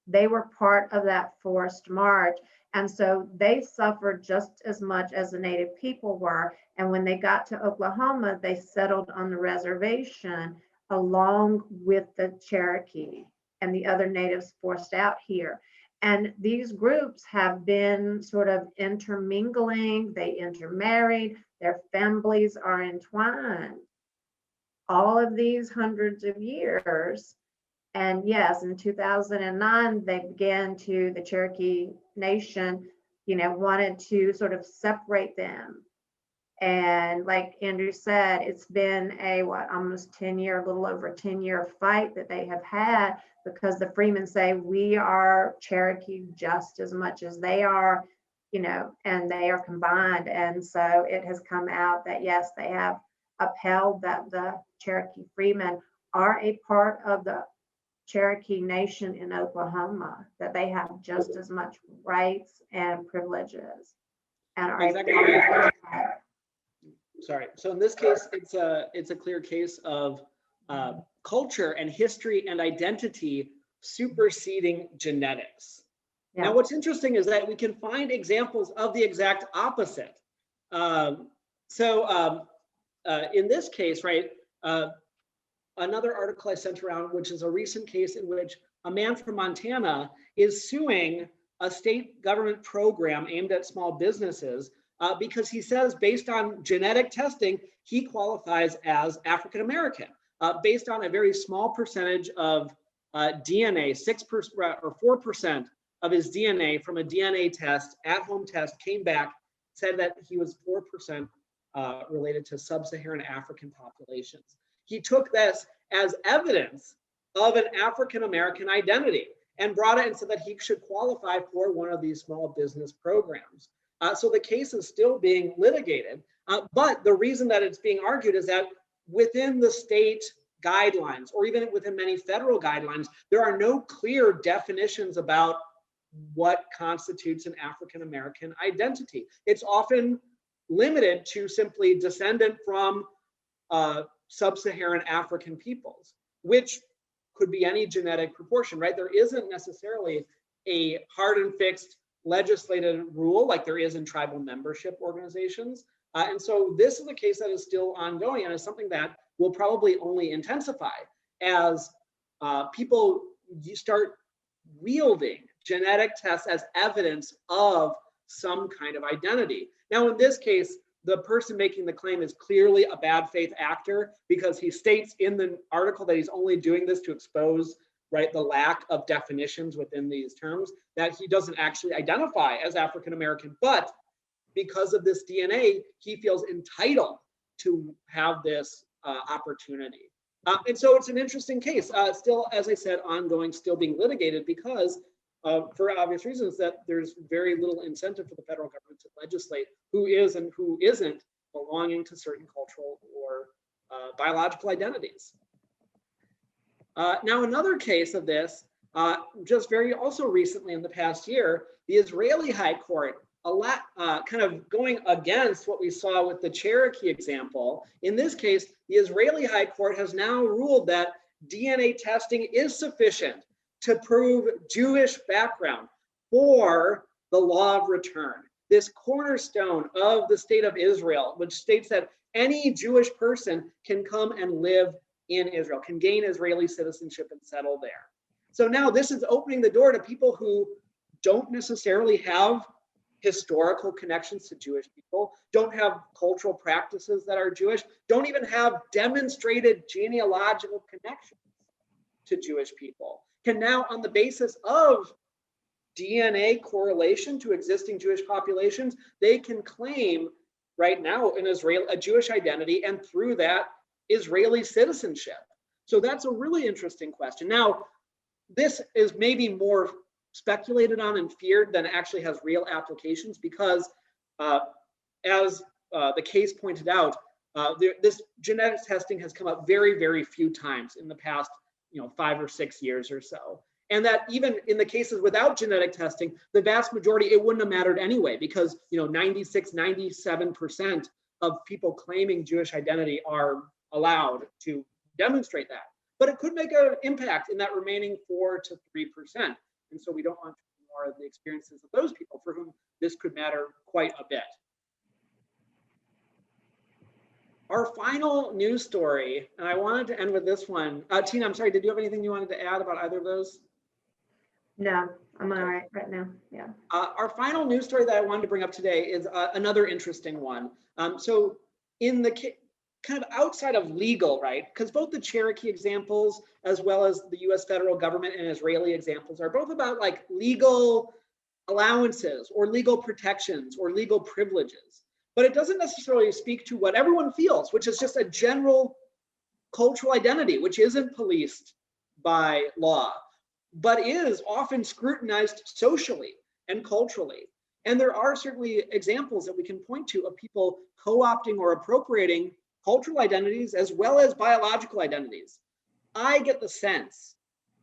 They were part of that forced march. And so they suffered just as much as the native people were. And when they got to Oklahoma, they settled on the reservation along with the Cherokee and the other natives forced out here. And these groups have been sort of intermingling, they intermarried, their families are entwined. All of these hundreds of years. And yes, in 2009, they began to, the Cherokee Nation, wanted to sort of separate them. And like Andrew said, it's been a, almost 10-year, a little over a 10-year fight that they have had, because the freemen say, we are Cherokee just as much as they are, and they are combined. And so it has come out that, yes, they have upheld that the Cherokee freemen are a part of the Cherokee Nation in Oklahoma, that they have just as much rights and privileges and are exactly. Sorry. So in this case, it's a clear case of culture and history and identity superseding genetics. Yeah. Now, what's interesting is that we can find examples of the exact opposite. In this case, right, another article I sent around, which is a recent case in which a man from Montana is suing a state government program aimed at small businesses because he says, based on genetic testing, he qualifies as African American, based on a very small percentage of DNA, 6% or 4% of his DNA from a DNA test, at-home test, came back, said that he was 4% related to sub-Saharan African populations. He took this as evidence of an African American identity and brought it and said that he should qualify for one of these small business programs. So the case is still being litigated, but the reason that it's being argued is that within the state guidelines, or even within many federal guidelines, there are no clear definitions about what constitutes an African American identity. It's often limited to simply descendant from sub-Saharan African peoples, which could be any genetic proportion, right? There isn't necessarily a hard and fixed legislated rule like there is in tribal membership organizations. And so this is a case that is still ongoing and is something that will probably only intensify as people start wielding genetic tests as evidence of some kind of identity. Now, in this case, the person making the claim is clearly a bad faith actor because he states in the article that he's only doing this to expose, right, the lack of definitions within these terms, that he doesn't actually identify as African American, but because of this DNA, he feels entitled to have this opportunity. And so it's an interesting case, still, as I said, ongoing, still being litigated because for obvious reasons that there's very little incentive for the federal government to legislate who is and who isn't belonging to certain cultural or biological identities. Now, another case of this, just very also recently in the past year, the Israeli High Court, kind of going against what we saw with the Cherokee example. In this case, the Israeli High Court has now ruled that DNA testing is sufficient to prove Jewish background for the law of return, this cornerstone of the state of Israel, which states that any Jewish person can come and live in Israel, can gain Israeli citizenship and settle there. So now this is opening the door to people who don't necessarily have historical connections to Jewish people, don't have cultural practices that are Jewish, don't even have demonstrated genealogical connections to Jewish people, can now, on the basis of DNA correlation to existing Jewish populations, they can claim right now in Israel a Jewish identity and through that Israeli citizenship. So that's a really interesting question. Now, this is maybe more speculated on and feared than actually has real applications because as the case pointed out, this genetic testing has come up very, very few times in the past 5 or 6 years or so. And that even in the cases without genetic testing, the vast majority, it wouldn't have mattered anyway, because 96, 97% of people claiming Jewish identity are allowed to demonstrate that. But it could make an impact in that remaining 4 to 3%. And so we don't want to ignore the experiences of those people for whom this could matter quite a bit. Our final news story, and I wanted to end with this one. Tina, I'm sorry, did you have anything you wanted to add about either of those? No, I'm all right now. Yeah. Our final news story that I wanted to bring up today is another interesting one. So in the kind of outside of legal, right? Because both the Cherokee examples, as well as the US federal government and Israeli examples are both about like legal allowances or legal protections or legal privileges. But it doesn't necessarily speak to what everyone feels, which is just a general cultural identity, which isn't policed by law, but is often scrutinized socially and culturally. And there are certainly examples that we can point to of people co-opting or appropriating cultural identities as well as biological identities. I get the sense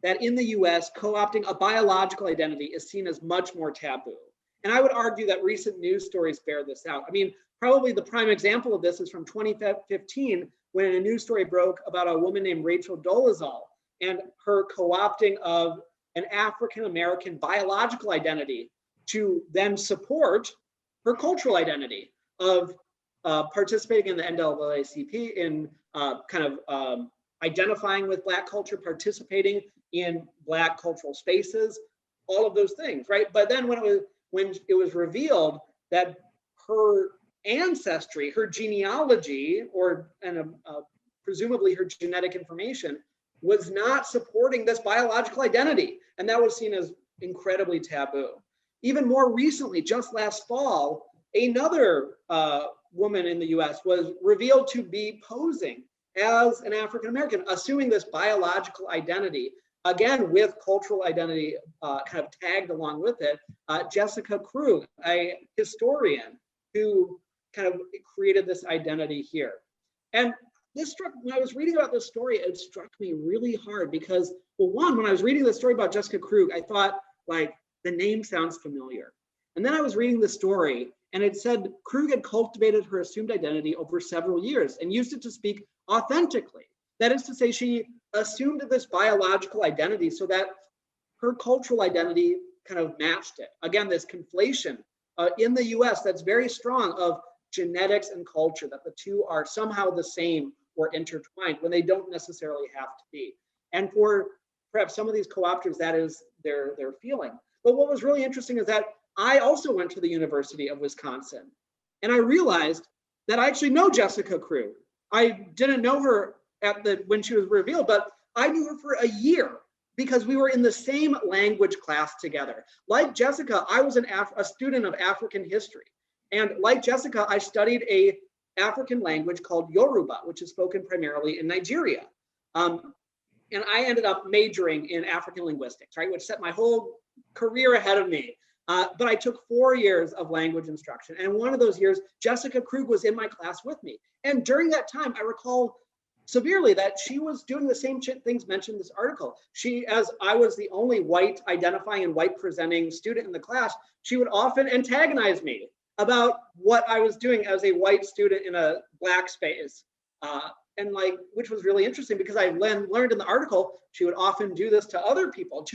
that in the US, co-opting a biological identity is seen as much more taboo. And I would argue that recent news stories bear this out. I mean, probably the prime example of this is from 2015, when a news story broke about a woman named Rachel Dolezal and her co-opting of an African-American biological identity to then support her cultural identity of participating in the NAACP, in identifying with Black culture, participating in Black cultural spaces, all of those things, right? But then when it was revealed that her ancestry, her genealogy, and presumably her genetic information was not supporting this biological identity, and that was seen as incredibly taboo. Even more recently, just last fall, another woman in the US was revealed to be posing as an African American, assuming this biological identity, again with cultural identity kind of tagged along with it. Jessica Krug, a historian who kind of created this identity here. And this struck, when I was reading about this story, it struck me really hard because, well, one, when I was reading the story about Jessica Krug, I thought, like, the name sounds familiar. And then I was reading the story and it said Krug had cultivated her assumed identity over several years and used it to speak authentically. That is to say, she assumed this biological identity so that her cultural identity kind of matched it. Again, this conflation in the US that's very strong of genetics and culture, that the two are somehow the same or intertwined when they don't necessarily have to be. And for perhaps some of these co-opters, that is their feeling. But what was really interesting is that I also went to the University of Wisconsin, and I realized that I actually know Jessica Krug. I didn't know her when she was revealed, but I knew her for a year because we were in the same language class together. Like Jessica, I was a student of African history. And like Jessica, I studied a African language called Yoruba, which is spoken primarily in Nigeria. And I ended up majoring in African linguistics, right, which set my whole career ahead of me. But I took 4 years of language instruction. And one of those years, Jessica Krug was in my class with me. And during that time, I recall severely that she was doing the same things mentioned in this article. She, as I was the only white identifying and white presenting student in the class, she would often antagonize me about what I was doing as a white student in a black space. And like, which was really interesting because I learned in the article, she would often do this to other people,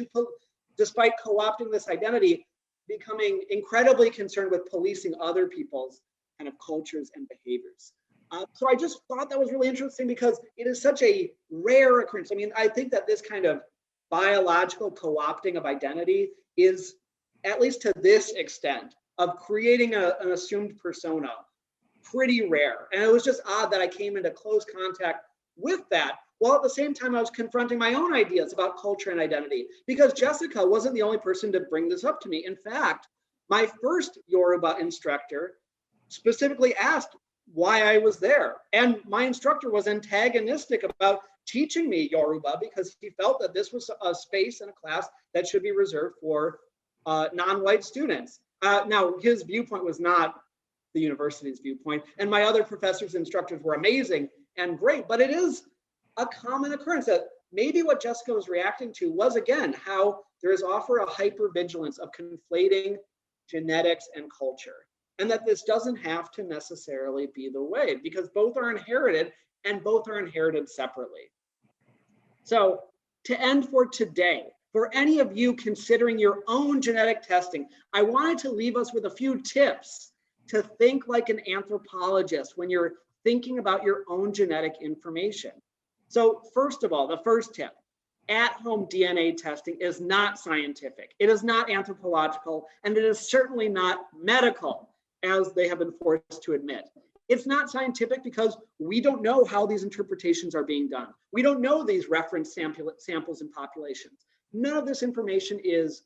despite co-opting this identity, becoming incredibly concerned with policing other people's kind of cultures and behaviors. So I just thought that was really interesting because it is such a rare occurrence. I mean, I think that this kind of biological co-opting of identity is, at least to this extent, of creating an assumed persona, pretty rare. And it was just odd that I came into close contact with that, while at the same time I was confronting my own ideas about culture and identity, because Jessica wasn't the only person to bring this up to me. In fact, my first Yoruba instructor specifically asked why I was there. And my instructor was antagonistic about teaching me Yoruba because he felt that this was a space and a class that should be reserved for non-white students. Now, his viewpoint was not the university's viewpoint, and my other professors and instructors were amazing and great, but it is a common occurrence that maybe what Jessica was reacting to was, again, how there is often a hypervigilance of conflating genetics and culture, and that this doesn't have to necessarily be the way, because both are inherited and both are inherited separately. So to end for today, for any of you considering your own genetic testing, I wanted to leave us with a few tips to think like an anthropologist when you're thinking about your own genetic information. So first of all, the first tip, at-home DNA testing is not scientific. It is not anthropological, and it is certainly not medical, as they have been forced to admit. It's not scientific because we don't know how these interpretations are being done. We don't know these reference samples and populations. None of this information is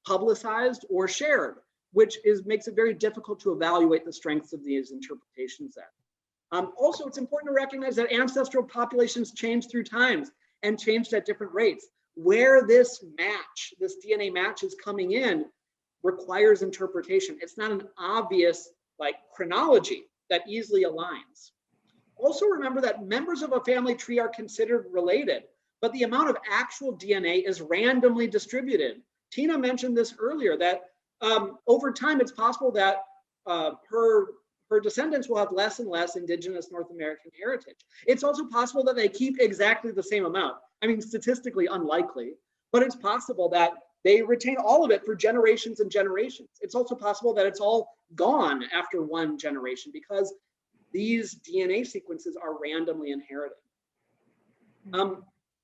publicized or shared, which makes it very difficult to evaluate the strengths of these interpretations then. Also, it's important to recognize that ancestral populations change through times and changed at different rates. Where this DNA match is coming in requires interpretation. It's not an obvious like chronology that easily aligns. Also remember that members of a family tree are considered related, but the amount of actual DNA is randomly distributed. Tina mentioned this earlier, that over time it's possible that her descendants will have less and less indigenous North American heritage. It's also possible that they keep exactly the same amount. I mean, statistically unlikely, but it's possible that they retain all of it for generations and generations. It's also possible that it's all gone after one generation because these DNA sequences are randomly inherited.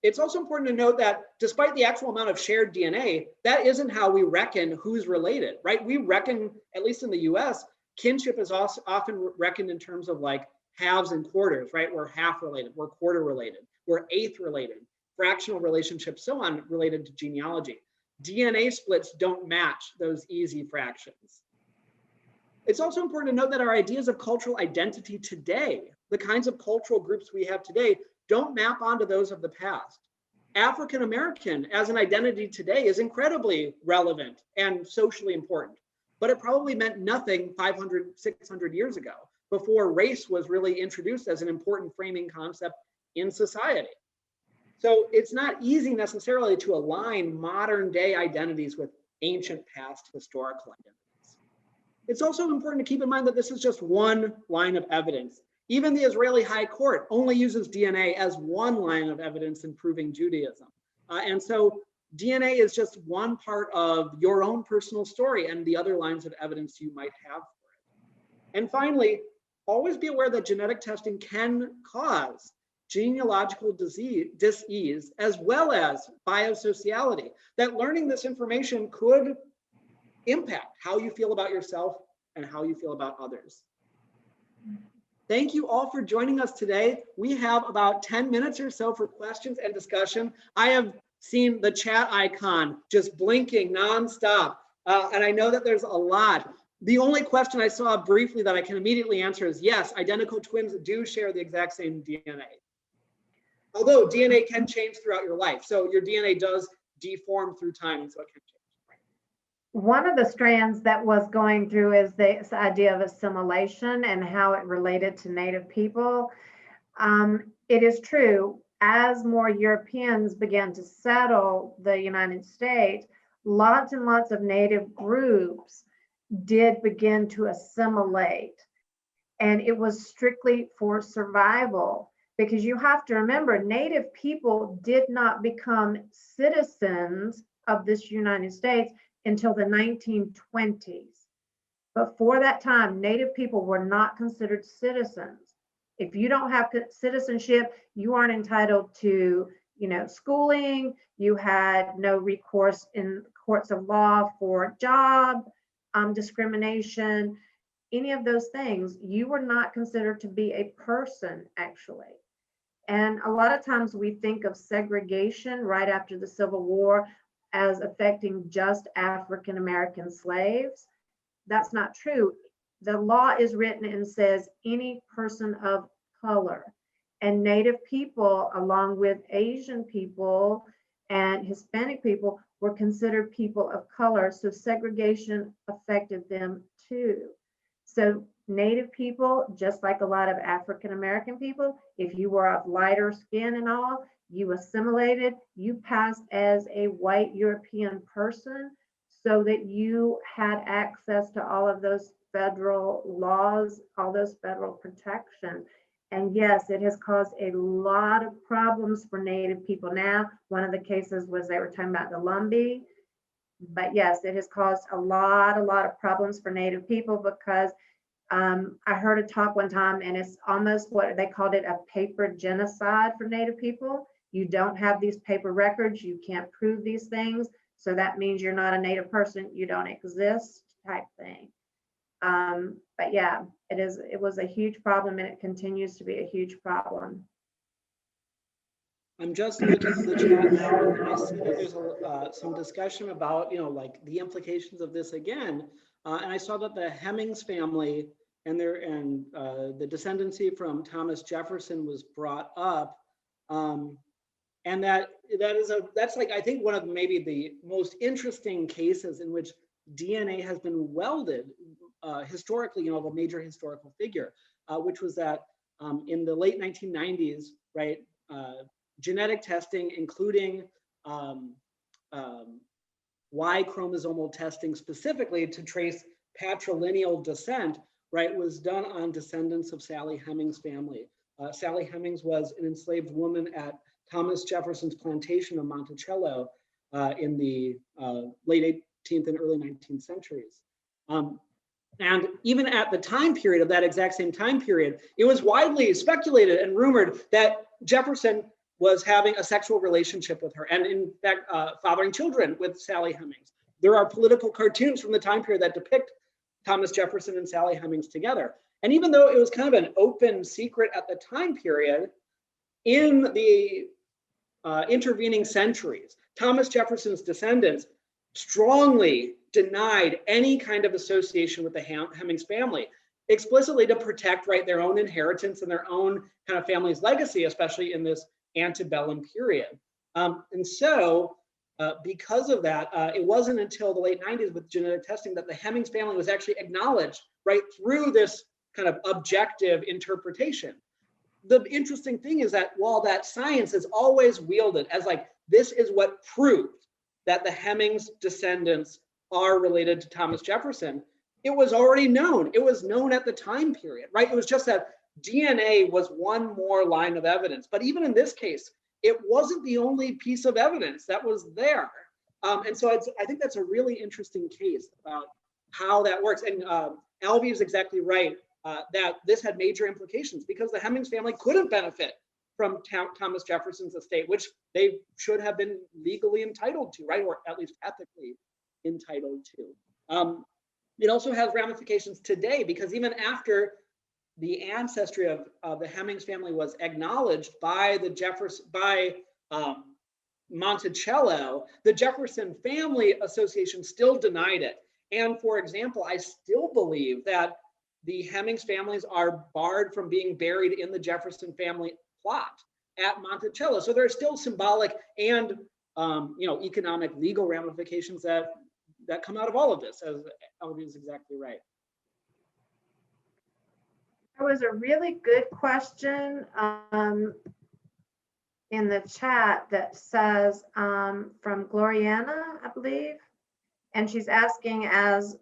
It's also important to note that despite the actual amount of shared DNA, that isn't how we reckon who's related, right? We reckon, at least in the US, kinship is also often reckoned in terms of like halves and quarters, right? We're half related, we're quarter related, we're eighth related, fractional relationships, so on, related to genealogy. DNA splits don't match those easy fractions. It's also important to note that our ideas of cultural identity today, the kinds of cultural groups we have today, don't map onto those of the past. African American as an identity today is incredibly relevant and socially important, but it probably meant nothing 500, 600 years ago, before race was really introduced as an important framing concept in society. So it's not easy necessarily to align modern day identities with ancient past historical identities. It's also important to keep in mind that this is just one line of evidence. Even the Israeli High Court only uses DNA as one line of evidence in proving Judaism. And so DNA is just one part of your own personal story and the other lines of evidence you might have for it. And finally, always be aware that genetic testing can cause genealogical dis-ease as well as biosociality, that learning this information could impact how you feel about yourself and how you feel about others. Thank you all for joining us today. We have about 10 minutes or so for questions and discussion. I have seen the chat icon just blinking nonstop, and I know that there's a lot. The only question I saw briefly that I can immediately answer is yes, identical twins do share the exact same DNA. Although DNA can change throughout your life. So your DNA does deform through time, so it can change. One of the strands that was going through is this idea of assimilation and how it related to Native people. It is true, as more Europeans began to settle the United States, lots and lots of Native groups did begin to assimilate. And it was strictly for survival, because you have to remember, Native people did not become citizens of this United States until the 1920s. Before that time, Native people were not considered citizens. If you don't have citizenship, you aren't entitled to, schooling. You had no recourse in courts of law for job discrimination, any of those things. You were not considered to be a person, actually. And a lot of times we think of segregation right after the Civil War as affecting just African American slaves. That's not true. The law is written and says any person of color, and Native people, along with Asian people and Hispanic people, were considered people of color. So segregation affected them too. So Native people, just like a lot of African American people, if you were of lighter skin and all, you assimilated, you passed as a white European person so that you had access to all of those federal laws, all those federal protections. And yes, it has caused a lot of problems for Native people now. One of the cases was they were talking about the Lumbee. But yes, it has caused a lot of problems for Native people, because I heard a talk one time, and it's almost what they called it, a paper genocide for Native people. You don't have these paper records, you can't prove these things, so that means you're not a Native person, you don't exist, type thing. But yeah, it was a huge problem, and it continues to be a huge problem. I'm just looking at the chat now, and I see that there's some discussion about, like the implications of this again. And I saw that the Hemmings family and the descendancy from Thomas Jefferson was brought up, and that's like, I think, one of maybe the most interesting cases in which DNA has been welded historically, of a major historical figure, which was that in the late 1990s, right? Genetic testing, including Y chromosomal testing specifically to trace patrilineal descent, right, was done on descendants of Sally Hemings' family. Sally Hemings was an enslaved woman at Thomas Jefferson's plantation of Monticello in the late 18th and early 19th centuries. And even at the time period of that exact same time period, it was widely speculated and rumored that Jefferson was having a sexual relationship with her, and in fact, fathering children with Sally Hemings. There are political cartoons from the time period that depict Thomas Jefferson and Sally Hemings together. And even though it was kind of an open secret at the time period, in the intervening centuries, Thomas Jefferson's descendants strongly denied any kind of association with the Hemings family, explicitly to protect, right, their own inheritance and their own kind of family's legacy, especially in this antebellum period. And so because of that, it wasn't until the late 90s with genetic testing that the Hemings family was actually acknowledged, right, through this kind of objective interpretation. The interesting thing is that while that science is always wielded as like, this is what proved that the Hemings descendants are related to Thomas Jefferson, it was already known. It was known at the time period, right? It was just that DNA was one more line of evidence. But even in this case, it wasn't the only piece of evidence that was there. And so I think that's a really interesting case about how that works. And Albie is exactly right that this had major implications because the Hemmings family couldn't benefit from Thomas Jefferson's estate, which they should have been legally entitled to, right? Or at least ethically entitled to. It also has ramifications today because even after the ancestry of the Hemmings family was acknowledged by Monticello, the Jefferson Family Association still denied it. And for example, I still believe that the Hemmings families are barred from being buried in the Jefferson family plot at Monticello. So there are still symbolic and economic legal ramifications that come out of all of this, as Elvie is exactly right. There was a really good question in the chat that says from Gloriana, I believe, and she's asking, as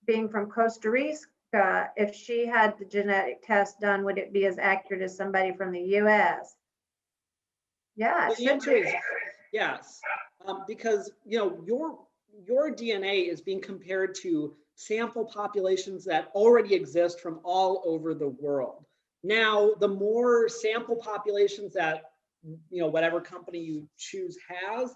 being from Costa Rica, if she had the genetic test done, would it be as accurate as somebody from the US? Yeah, the answer is yes, because your DNA is being compared to sample populations that already exist from all over the world. Now, the more sample populations that whatever company you choose has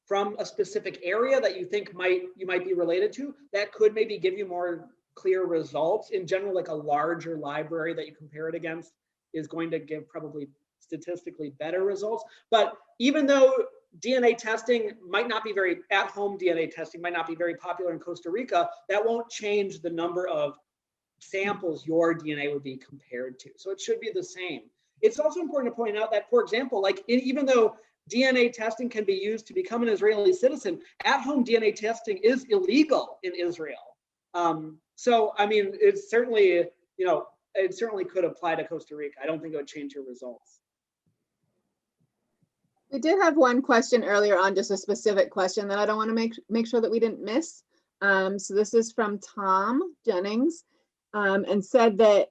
from a specific area that you think you might be related to, that could maybe give you more clear results. In general, like a larger library that you compare it against is going to give probably statistically better results. But even though DNA testing might not be at-home DNA testing might not be very popular in Costa Rica, that won't change the number of samples your DNA would be compared to. So it should be the same. It's also important to point out that, for example, even though DNA testing can be used to become an Israeli citizen, at-home DNA testing is illegal in Israel. So I mean, it's certainly, it certainly could apply to Costa Rica. I don't think it would change your results. We did have one question earlier on, just a specific question that I don't want to make sure that we didn't miss. So this is from Tom Jennings, and said that,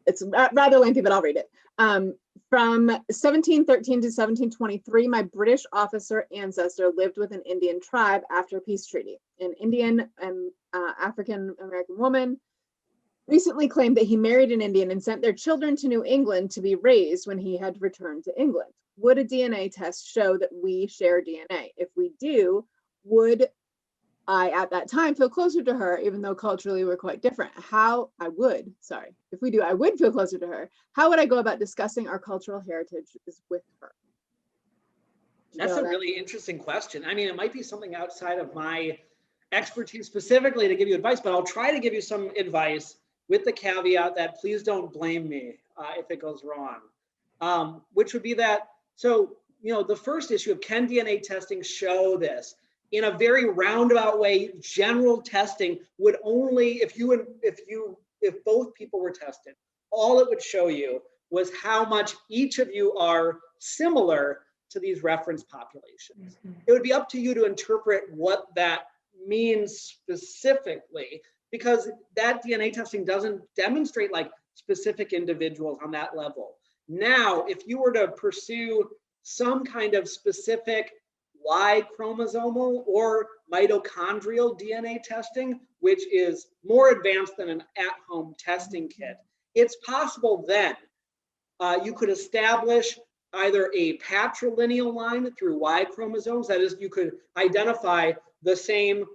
it's rather lengthy, but I'll read it. From 1713 to 1723, my British officer ancestor lived with an Indian tribe after a peace treaty. An Indian and African American woman recently claimed that he married an Indian and sent their children to New England to be raised when he had returned to England. Would a DNA test show that we share DNA? If we do, would I at that time feel closer to her, even though culturally we're quite different? If we do, I would feel closer to her. How would I go about discussing our cultural heritage with her? That's a really interesting question. I mean, it might be something outside of my expertise specifically to give you advice, but I'll try to give you some advice with the caveat that please don't blame me if it goes wrong, which would be that, so, the first issue of can DNA testing show this? In a very roundabout way, general testing would only, if both people were tested, all it would show you was how much each of you are similar to these reference populations. It would be up to you to interpret what that means specifically, because that DNA testing doesn't demonstrate specific individuals on that level. Now, if you were to pursue some kind of specific Y chromosomal or mitochondrial DNA testing, which is more advanced than an at-home testing kit, it's possible then you could establish either a patrilineal line through Y chromosomes, that is, you could identify the same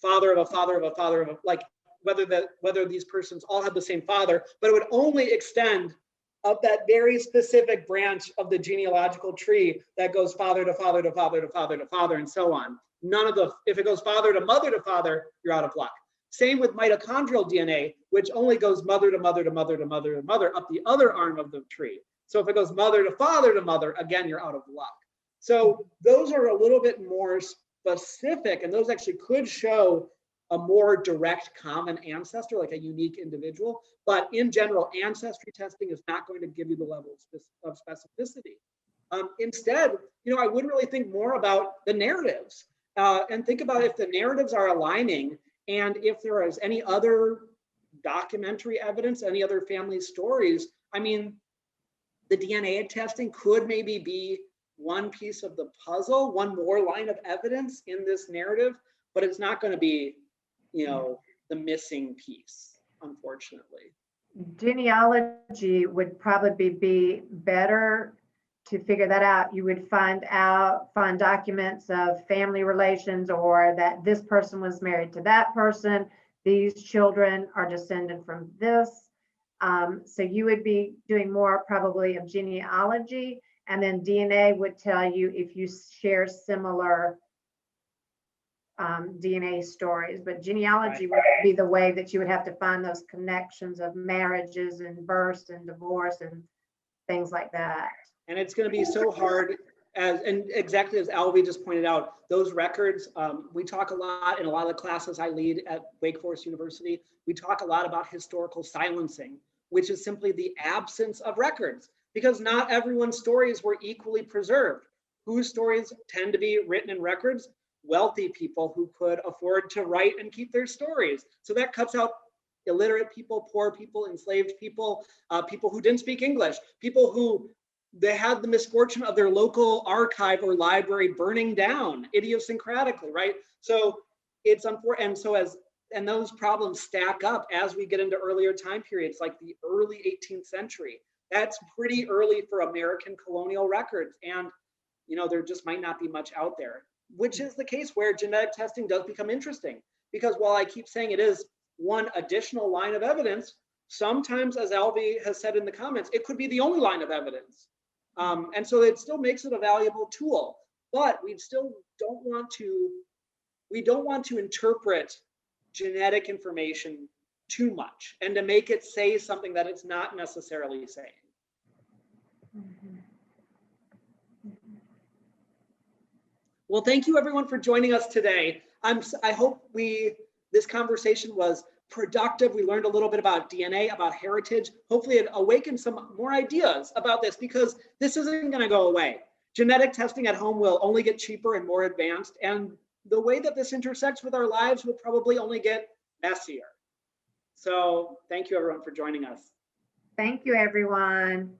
father of a father of a father of a, whether these persons all have the same father, but it would only extend of that very specific branch of the genealogical tree that goes father to father to father to father to father and so on. If it goes father to father, you're out of luck. Same with mitochondrial DNA, which only goes mother to mother to mother to mother to mother up the other arm of the tree. So if it goes mother to mother, again, you're out of luck. So those are a little bit more specific, and those actually could show a more direct common ancestor, like a unique individual. But in general, ancestry testing is not going to give you the level of specificity. Instead, I would really think more about the narratives and think about if the narratives are aligning and if there is any other documentary evidence, any other family stories. I mean, the DNA testing could maybe be one piece of the puzzle, one more line of evidence in this narrative, but it's not going to be, you know, the missing piece, unfortunately. Genealogy would probably be better to figure that out. You would find documents of family relations, or that this person was married to that person, these children are descended from this. So you would be doing more probably of genealogy, and then DNA would tell you if you share similar DNA stories. But genealogy would be the way that you would have to find those connections of marriages and births and divorce and things like that. And it's going to be so hard, and exactly as Alvy just pointed out, those records, we talk a lot in a lot of the classes I lead at Wake Forest University, we talk a lot about historical silencing, which is simply the absence of records, because not everyone's stories were equally preserved. Whose stories tend to be written in records? Wealthy people who could afford to write and keep their stories. So that cuts out illiterate people, poor people, enslaved people, people who didn't speak English, people who they had the misfortune of their local archive or library burning down idiosyncratically, right? So it's unfortunate. And those problems stack up as we get into earlier time periods, like the early 18th century. That's pretty early for American colonial records. And, you know, there just might not be much out there, which is the case where genetic testing does become interesting. Because while I keep saying it is one additional line of evidence, sometimes, as Alvy has said in the comments, it could be the only line of evidence. And so it still makes it a valuable tool, but we still don't want to interpret genetic information too much and to make it say something that it's not necessarily saying. Well, thank you everyone for joining us today. I hope this conversation was productive. We learned a little bit about DNA, about heritage. Hopefully it awakened some more ideas about this, because this isn't going to go away. Genetic testing at home will only get cheaper and more advanced, and the way that this intersects with our lives will probably only get messier. So thank you everyone for joining us. Thank you, everyone.